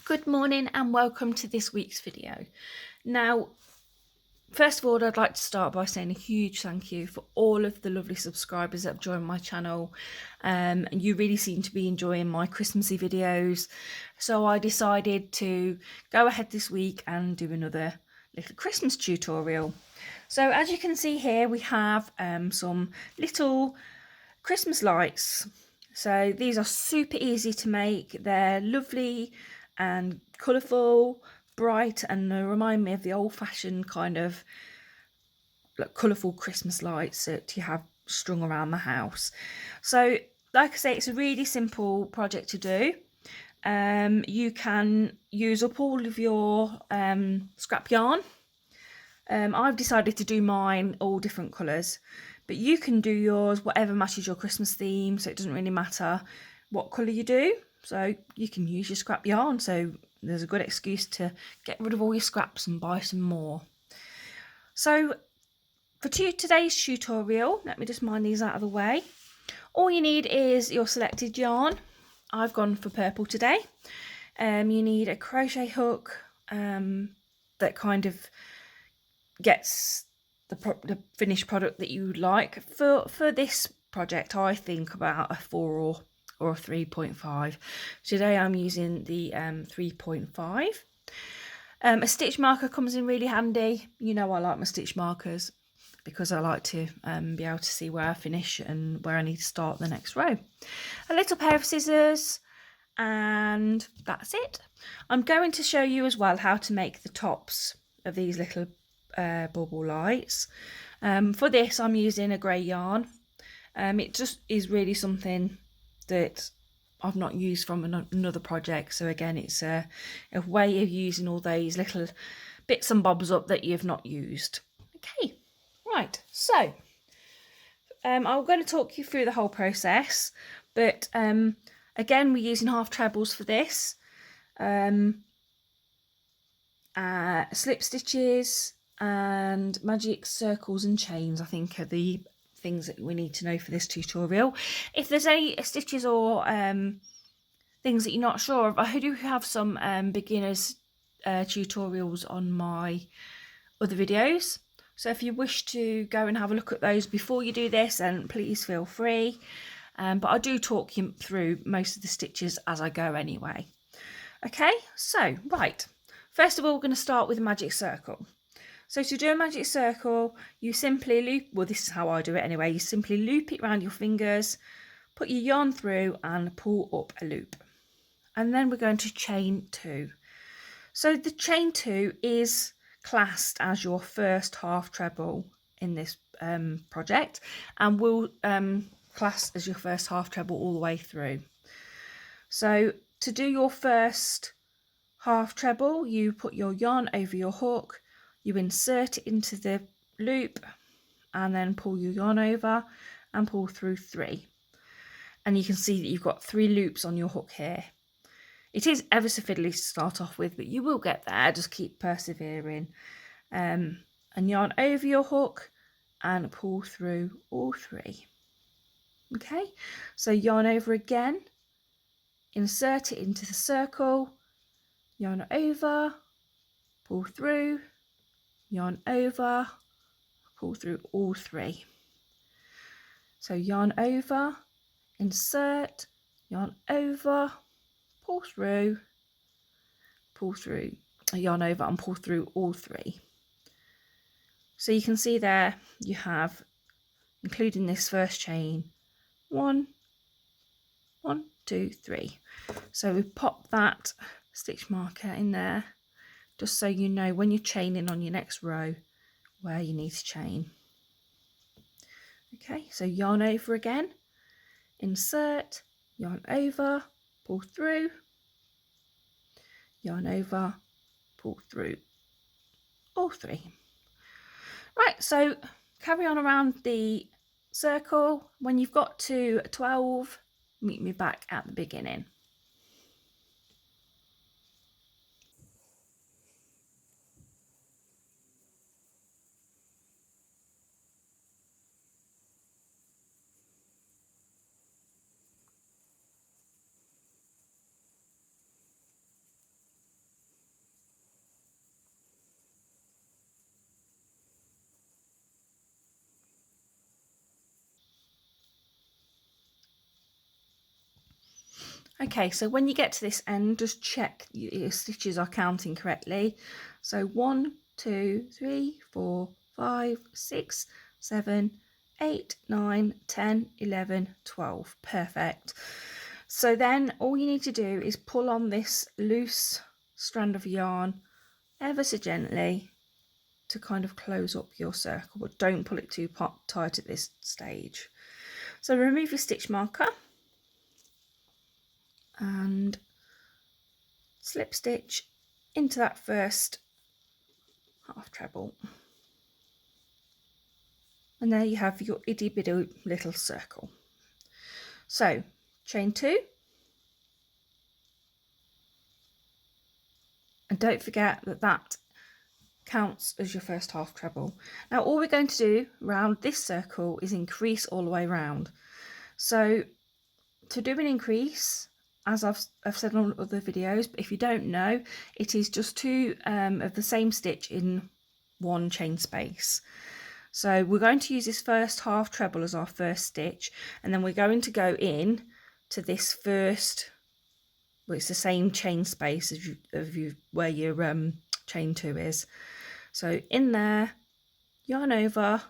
Good morning and welcome to this week's video. Now, first of all, I'd like to start by saying a huge thank you for all of the lovely subscribers that have joined my channel. And you really seem to be enjoying my Christmassy videos. So I decided to go ahead this week and do another little Christmas tutorial. So as you can see here, we have some little Christmas lights. So these are super easy to make. They're lovely and colourful, bright, and they remind me of the old-fashioned kind of colourful Christmas lights that you have strung around the house. So like I say, it's a really simple project to do. You can use up all of your scrap yarn. I've decided to do mine all different colours, but you can do yours whatever matches your Christmas theme, so it doesn't really matter what colour you do. So you can use your scrap yarn, so there's a good excuse to get rid of all your scraps and buy some more. So for today's tutorial, let me just mine these out of the way. All you need is your selected yarn. I've gone for purple today. You need a crochet hook that kind of gets the finished product that you like. For this project, I think about a 4 or a 3.5. Today I'm using the 3.5. A stitch marker comes in really handy. You know I like my stitch markers because I like to be able to see where I finish and where I need to start the next row. A little pair of scissors, and that's it. I'm going to show you as well how to make the tops of these little bubble lights. For this I'm using a grey yarn. It just is really something that I've not used from another project, so again it's a way of using all those little bits and bobs up that you've not used. Okay, right, so I'm going to talk you through the whole process, but again we're using half trebles for this. Slip stitches and magic circles and chains, I think, are the things that we need to know for this tutorial. If there's any stitches or things that you're not sure of, I do have some beginners tutorials on my other videos, so if you wish to go and have a look at those before you do this, then please feel free. But I do talk you through most of the stitches as I go anyway. Okay, so right, first of all we're going to start with a magic circle. So to do a magic circle, you simply loop, well this is how I do it anyway, you simply loop it around your fingers, put your yarn through and pull up a loop. And then we're going to chain 2. So the chain 2 is classed as your first half treble in this project, and will class as your first half treble all the way through. So to do your first half treble, you put your yarn over your hook, you insert it into the loop and then pull your yarn over and pull through 3. And you can see that you've got 3 loops on your hook here. It is ever so fiddly to start off with, but you will get there, just keep persevering. And yarn over your hook and pull through all 3. Okay, so yarn over again, insert it into the circle, yarn over, pull through, yarn over, pull through all 3. So yarn over, insert, yarn over, pull through, yarn over and pull through all 3. So you can see there you have, including this first chain, 1, 2, 3. So we pop that stitch marker in there, just so you know when you're chaining on your next row where you need to chain. Okay, so yarn over again, insert, yarn over, pull through, yarn over, pull through all 3. Right, so carry on around the circle. When you've got to 12, meet me back at the beginning. Okay, so when you get to this end, just check your stitches are counting correctly. So 1, 2, 3, 4, 5, 6, 7, 8, 9, 10, 11, 12. Perfect. So then all you need to do is pull on this loose strand of yarn ever so gently to kind of close up your circle, but don't pull it too tight at this stage. So remove your stitch marker and slip stitch into that first half treble, and there you have your itty bitty little circle. So chain 2, and don't forget that that counts as your first half treble. Now all we're going to do around this circle is increase all the way around. So to do an increase, as I've said on other videos, but if you don't know, it is just 2 of the same stitch in one chain space. So we're going to use this first half treble as our first stitch, and then we're going to go in to this first, well, it's the same chain space as you where your chain 2 is. So in there, yarn over,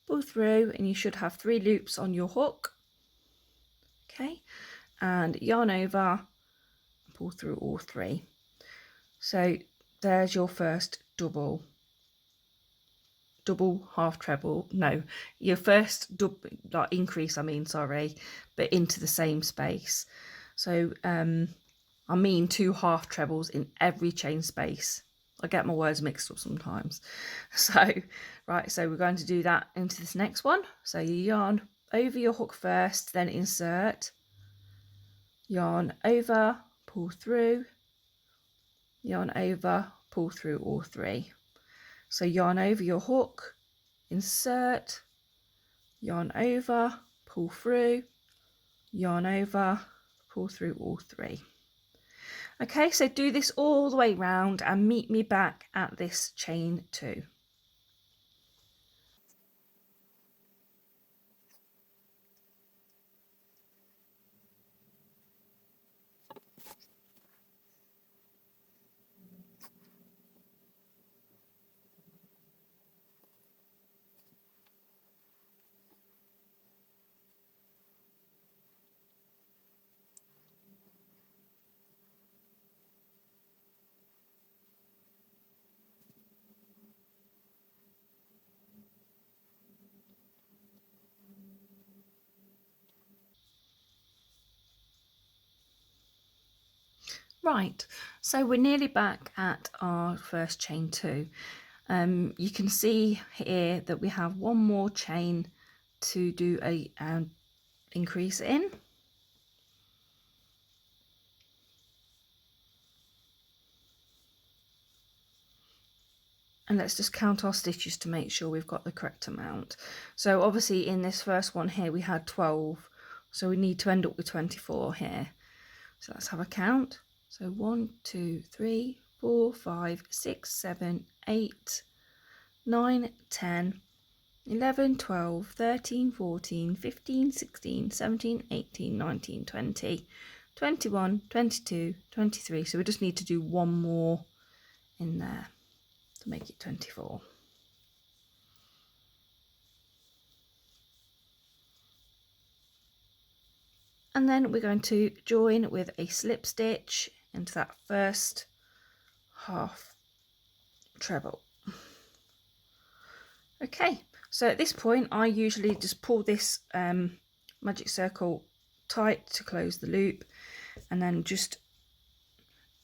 pull through, and you should have 3 loops on your hook. Okay, and yarn over, pull through all 3. So there's your first double half treble, no, your first double, like increase, I mean, sorry, but into the same space. So I mean 2 half trebles in every chain space. I get my words mixed up sometimes. So right, so we're going to do that into this next one. So you yarn over your hook first, then insert, yarn over, pull through, yarn over, pull through all 3. So yarn over your hook, insert, yarn over, pull through, yarn over, pull through all 3. Okay, so do this all the way round and meet me back at this chain 2. Right, so we're nearly back at our first chain 2. You can see here that we have one more chain to do a increase in. And let's just count our stitches to make sure we've got the correct amount. So obviously in this first one here we had 12, so we need to end up with 24 here. So let's have a count. So 1, 2, 3, 4, 5, 6, 7, 8, 9, 10, 11, 12, 13, 14, 15, 16, 17, 18, 19, 20, 21, 22, 23. So we just need to do one more in there to make it 24. And then we're going to join with a slip stitch into that first half treble. Okay, so at this point I usually just pull this magic circle tight to close the loop, and then just,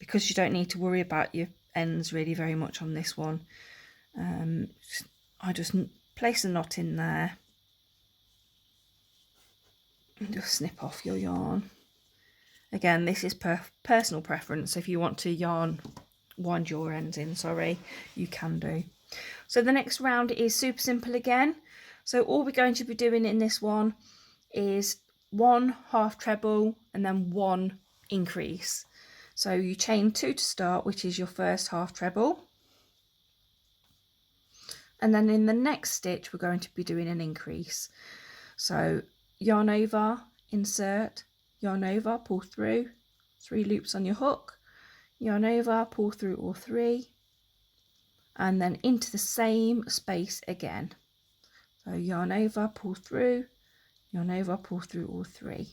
because you don't need to worry about your ends really very much on this one, I just place a knot in there and just snip off your yarn. Again, this is personal preference. If you want to wind your ends in, sorry, you can do. So the next round is super simple again. So all we're going to be doing in this one is 1 half treble and then 1 increase. So you chain 2 to start, which is your first half treble. And then in the next stitch, we're going to be doing an increase. So yarn over, insert, yarn over, pull through, 3 loops on your hook, yarn over, pull through all 3, and then into the same space again. So yarn over, pull through, yarn over, pull through all 3.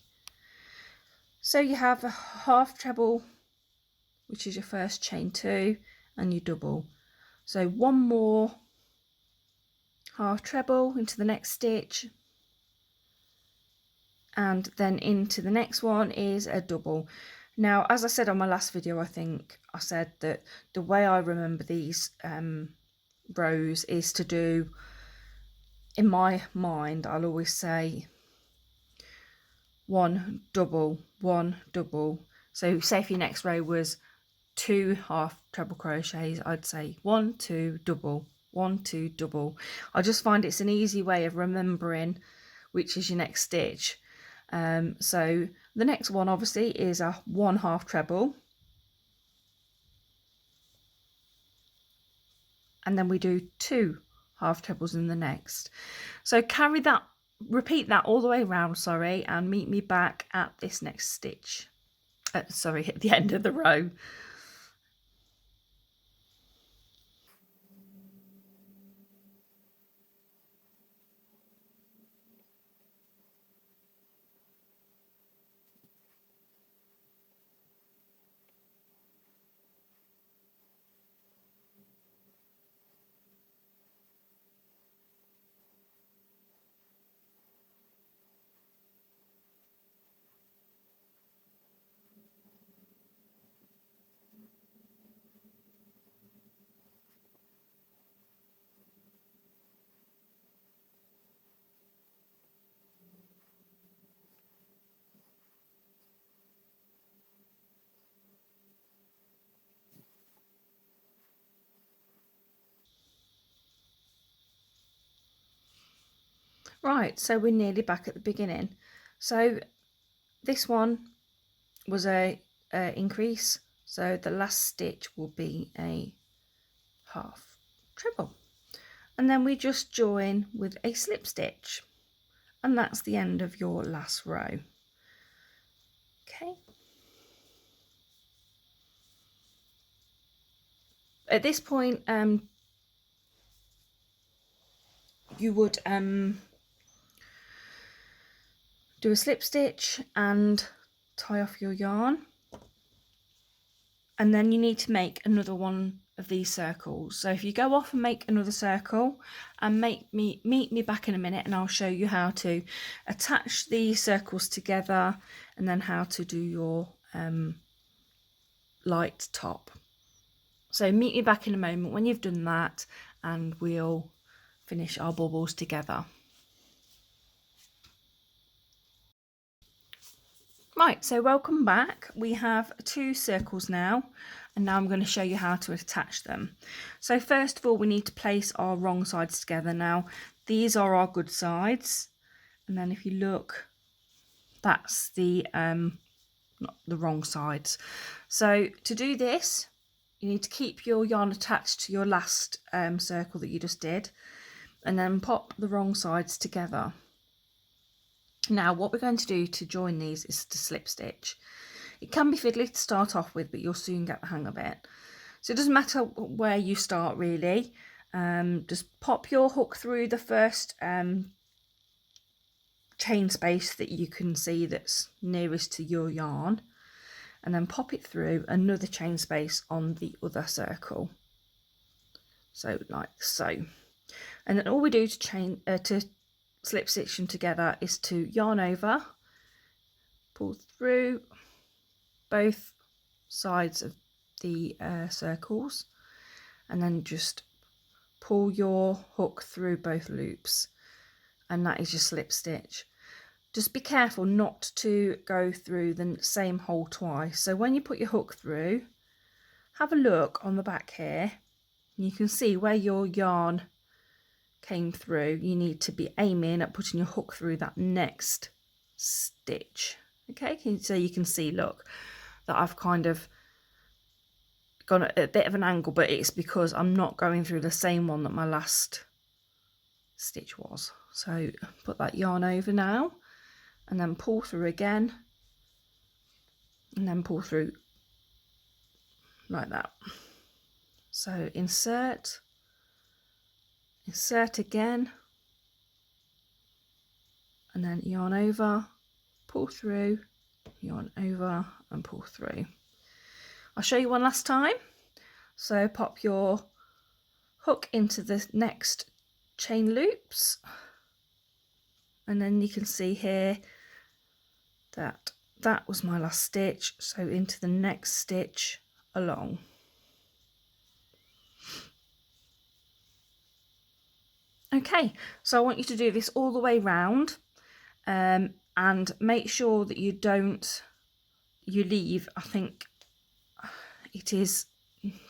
So you have a half treble, which is your first chain 2, and you double. So 1 more half treble into the next stitch, and then into the next one is a double. Now, as I said on my last video, I think I said that the way I remember these rows is to do, in my mind, I'll always say 1 double, 1 double. So say if your next row was 2 half treble crochets, I'd say 1 2 double, 1 2 double. I just find it's an easy way of remembering which is your next stitch. So the next one obviously is a 1 half treble, and then we do 2 half trebles in the next. So carry that, repeat that all the way around, sorry, and meet me back at this next stitch. Sorry, at the end of the row. Right, so we're nearly back at the beginning. So this one was a increase, so the last stitch will be a half treble, and then we just join with a slip stitch, and that's the end of your last row. Okay, at this point you would do a slip stitch and tie off your yarn, and then you need to make another one of these circles. So if you go off and make another circle, and meet me back in a minute, and I'll show you how to attach these circles together, and then how to do your light top. So meet me back in a moment when you've done that, and we'll finish our bubbles together. Right, so welcome back. We have 2 circles now, and now I'm going to show you how to attach them. So first of all, we need to place our wrong sides together. Now, these are our good sides, and then if you look, that's the not the wrong sides. So to do this, you need to keep your yarn attached to your last circle that you just did, and then pop the wrong sides together. Now what we're going to do to join these is to slip stitch. It can be fiddly to start off with, but you'll soon get the hang of it. So it doesn't matter where you start really. Just pop your hook through the first chain space that you can see that's nearest to your yarn, and then pop it through another chain space on the other circle. So like so. And then all we do to slip stitch them together is to yarn over, pull through both sides of the circles, and then just pull your hook through both loops, and that is your slip stitch. Just be careful not to go through the same hole twice. So when you put your hook through, have a look on the back here, and you can see where your yarn came through. You need to be aiming at putting your hook through that next stitch. Okay, so you can see, look, that I've kind of gone at a bit of an angle, but it's because I'm not going through the same one that my last stitch was. So put that yarn over now, and then pull through again, and then pull through like that. So insert, insert again, and then yarn over, pull through, yarn over and pull through. I'll show you one last time. So pop your hook into the next chain loops, and then you can see here that that was my last stitch, so into the next stitch along. Okay, so I want you to do this all the way round, and make sure that you leave, I think it is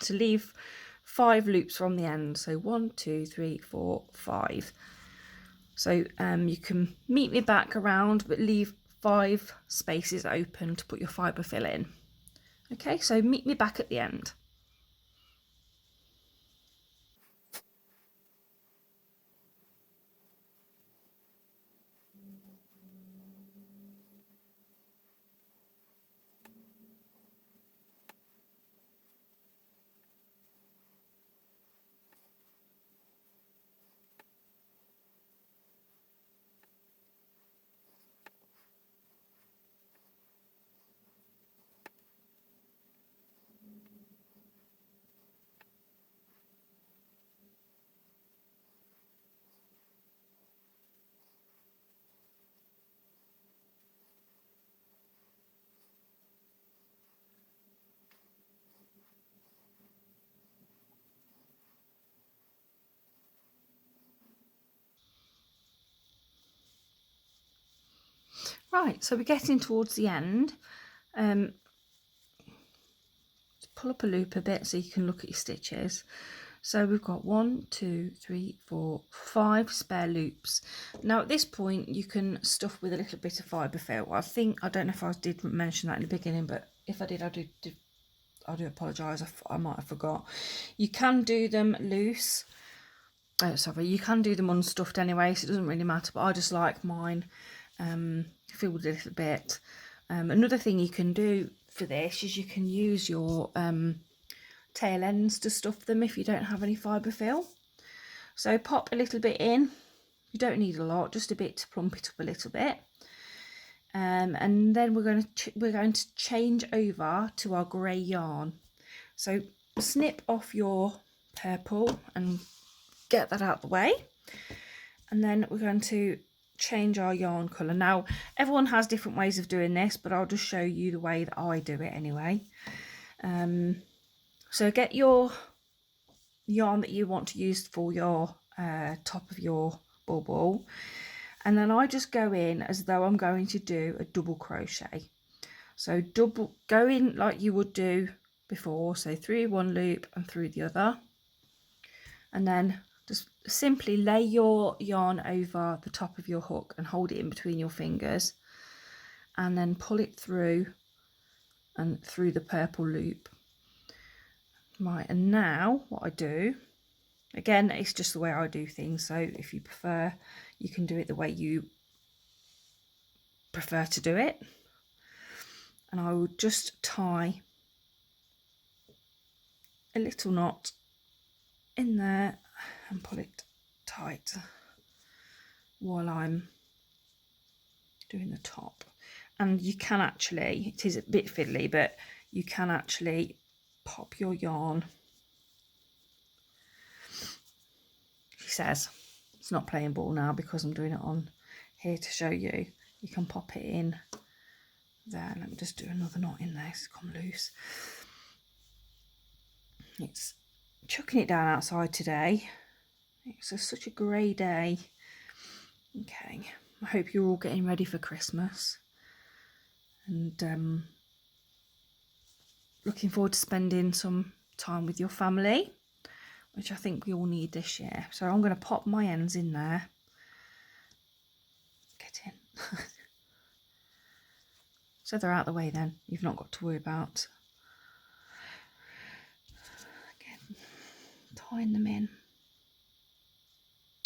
to leave 5 loops from the end. So 1, 2, 3, 4, 5. So you can meet me back around, but leave 5 spaces open to put your fibre fill in. Okay, so meet me back at the end. Right, so we're getting towards the end. Pull up a loop a bit so you can look at your stitches. So we've got 1, 2, 3, 4, 5 spare loops. Now at this point you can stuff with a little bit of fibre fill. I don't know if I did mention that in the beginning, but if I did, I do apologise. I might have forgot. You can do them loose. You can do them unstuffed anyway, so it doesn't really matter, but I just like mine filled a little bit. Another thing you can do for this is you can use your tail ends to stuff them if you don't have any fibre fill. So pop a little bit in. You don't need a lot, just a bit to plump it up a little bit. And then we're going to change over to our grey yarn. So snip off your purple and get that out of the way, and then we're going to change our yarn colour. Now everyone has different ways of doing this, but I'll just show you the way that I do it anyway. So get your yarn that you want to use for your top of your bubble, and then I just go in as though I'm going to do a double crochet. So go in like you would do before, so through one loop and through the other, and then just simply lay your yarn over the top of your hook and hold it in between your fingers, and then pull it through and through the purple loop. Right, and now what I do, again, it's just the way I do things, so if you prefer, you can do it the way you prefer to do it. And I will just tie a little knot in there and pull it tight while I'm doing the top. And you can actually, it is a bit fiddly, but you can actually pop your yarn. She says it's not playing ball now because I'm doing it on here to show you. You can pop it in there. Let me just do another knot in there. It's come loose. It's chucking it down outside today. It's such a grey day. Okay, I hope you're all getting ready for Christmas, and looking forward to spending some time with your family, which I think we all need this year. So I'm going to pop my ends in there. Get in. So they're out the way then. You've not got to worry about again, tying them in.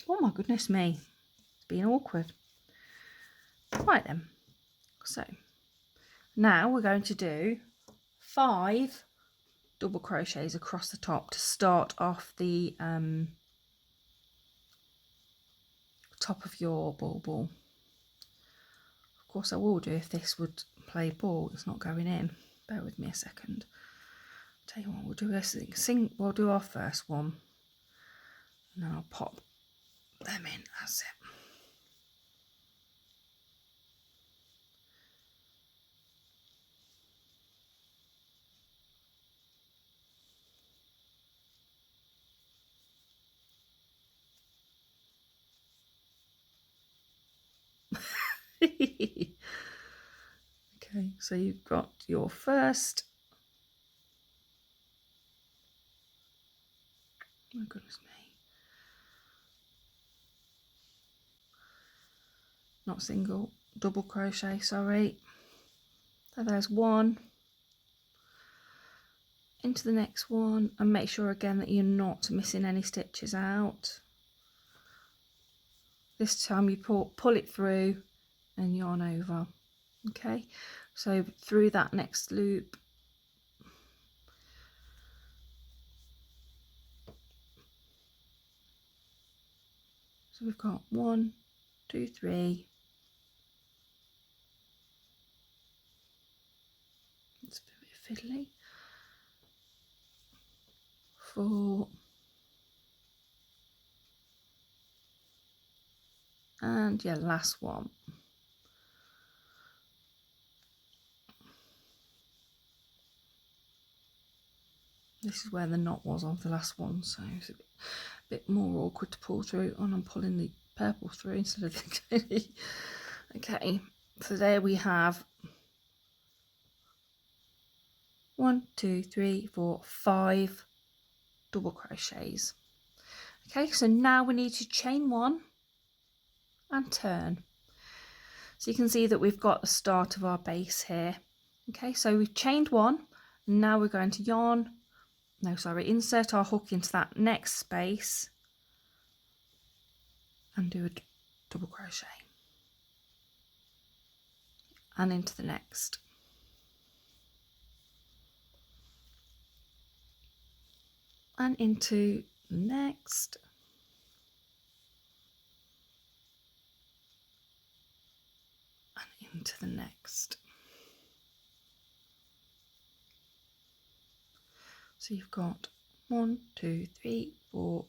Oh my goodness me, it's being awkward. Right then, so Now we're going to do 5 double crochets across the top to start off the top of your ball. Of course I will do if this would play ball. It's not going in. Bear with me a second. Tell you what, we'll do this thing. We'll do our first one, and then I'll pop them in. That's it. Okay, so you've got your first. Oh my goodness me. Not single, double crochet, sorry. So there's one. Into the next one, and make sure again that you're not missing any stitches out. This time you pull it through and yarn over. Okay, so through that next loop, so we've got 1, 2, 3. It's a bit fiddly. 4, and yeah, last one. This is where the knot was on the last one, so it's a bit more awkward to pull through. And I'm pulling the purple through instead of the okay, so there we have 1, 2, 3, 4, 5 double crochets. Okay, so now we need to chain 1 and turn. So you can see that we've got the start of our base here. Okay, so we've chained 1, and now we're going to insert our hook into that next space and do a double crochet, and into the next. And into the next. And into the next. So you've got 1, 2, 3, 4,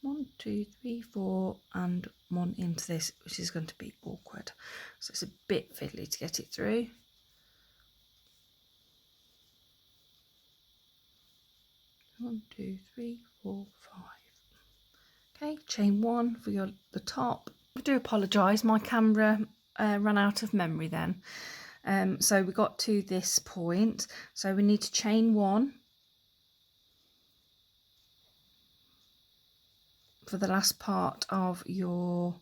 1, 2, 3, 4, and 1 into this, which is going to be awkward. So it's a bit fiddly to get it through. One, 2, 3, 4, 5. Okay, chain 1 for the top. I do apologise, my camera ran out of memory then. So we got to this point, so we need to chain 1 for the last part of your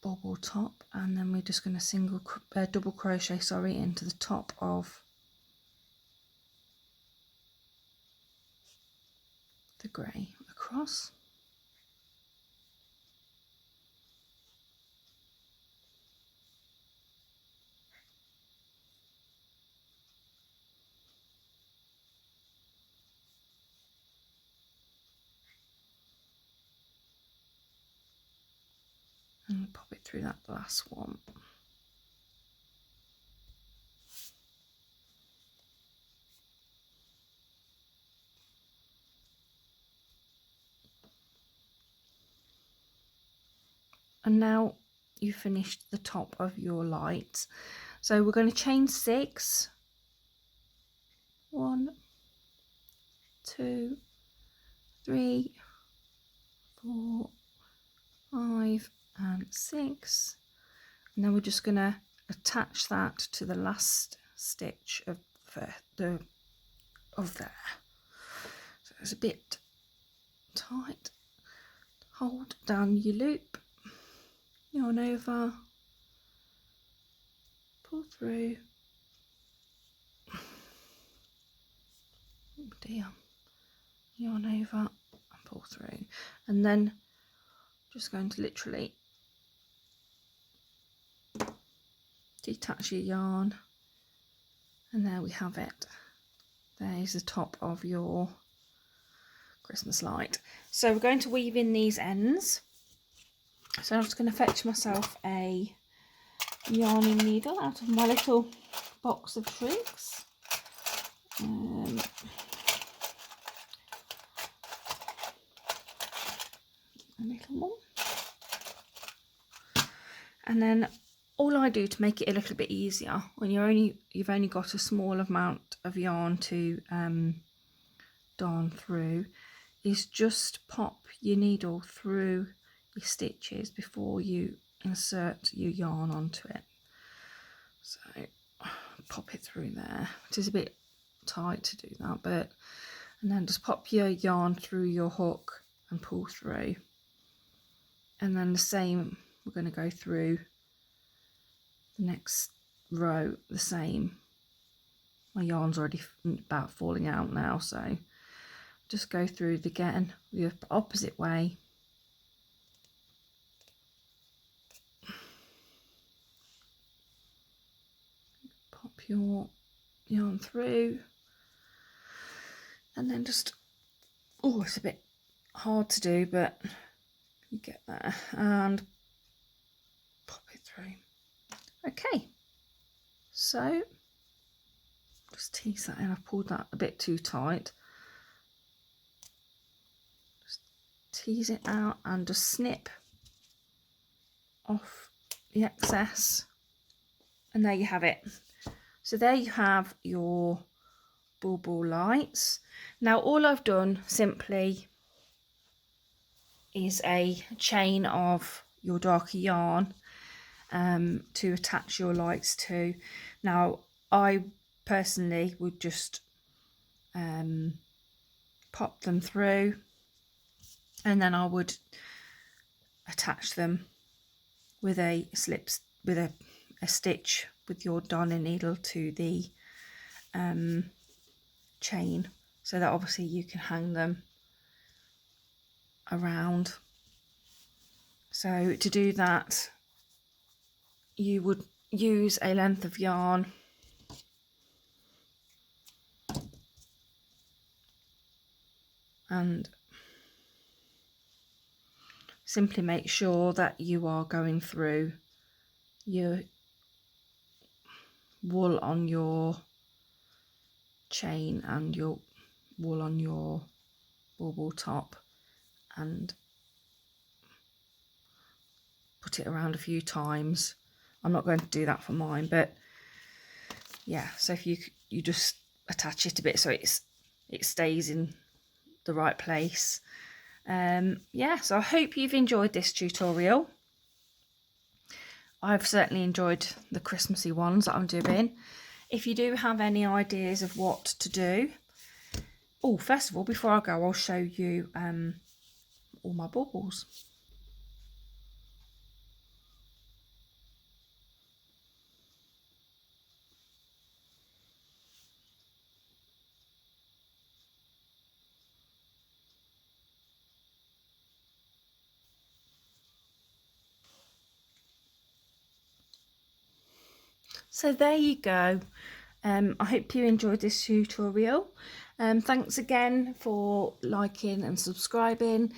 bobble top, and then we're just going to double crochet into the top of the grey across. And pop it through that last one. And now you've finished the top of your light. So we're going to chain 6. 1, 2, 3, 4, 5, and 6. And then we're just going to attach that to the last stitch of there. So it's a bit tight. Hold down your loop, yarn over, pull through. Oh dear. Yarn over and pull through, and then just going to literally detach your yarn, and there we have it. There's the top of your Christmas light. So we're going to weave in these ends. So I'm just going to fetch myself a yarning needle out of my little box of shrinks. A little one. And then all I do to make it a little bit easier, when you've only got a small amount of yarn to darn through, is just pop your needle through your stitches before you insert your yarn onto it. So pop it through there. It is a bit tight to do that, and then just pop your yarn through your hook and pull through. And then the same, we're going to go through the next row the same. My yarn's already about falling out now, so just go through again the opposite way. Pop your yarn through, and then just, oh, it's a bit hard to do, but you get there, and pop it through. Okay, so just tease that in. I've pulled that a bit too tight. Just tease it out and just snip off the excess, and there you have it. So there you have your ball lights. Now all I've done simply is a chain of your darker yarn to attach your lights to. Now I personally would just pop them through, and then I would attach them with a stitch with your darning needle to the chain, so that obviously you can hang them around. So to do that, you would use a length of yarn and simply make sure that you are going through your wool on your chain and your wool on your bauble top, and put it around a few times. I'm not going to do that for mine, but yeah, so if you just attach it a bit so it stays in the right place. Yeah, so I hope you've enjoyed this tutorial. I've certainly enjoyed the Christmassy ones that I'm doing. If you do have any ideas of what to do, oh, first of all, before I go, I'll show you all my baubles. So there you go. I hope you enjoyed this tutorial. Thanks again for liking and subscribing.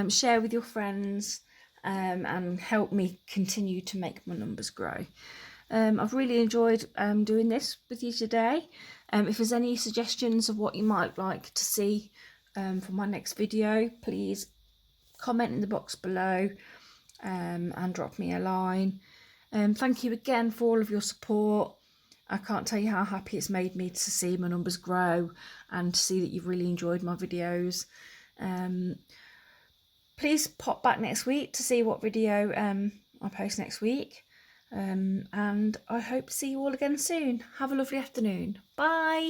Share with your friends and help me continue to make my numbers grow. I've really enjoyed doing this with you today. If there's any suggestions of what you might like to see for my next video, please comment in the box below and drop me a line. Thank you again for all of your support. I can't tell you how happy it's made me to see my numbers grow and to see that you've really enjoyed my videos. Please pop back next week to see what video I post next week. And I hope to see you all again soon. Have a lovely afternoon. Bye.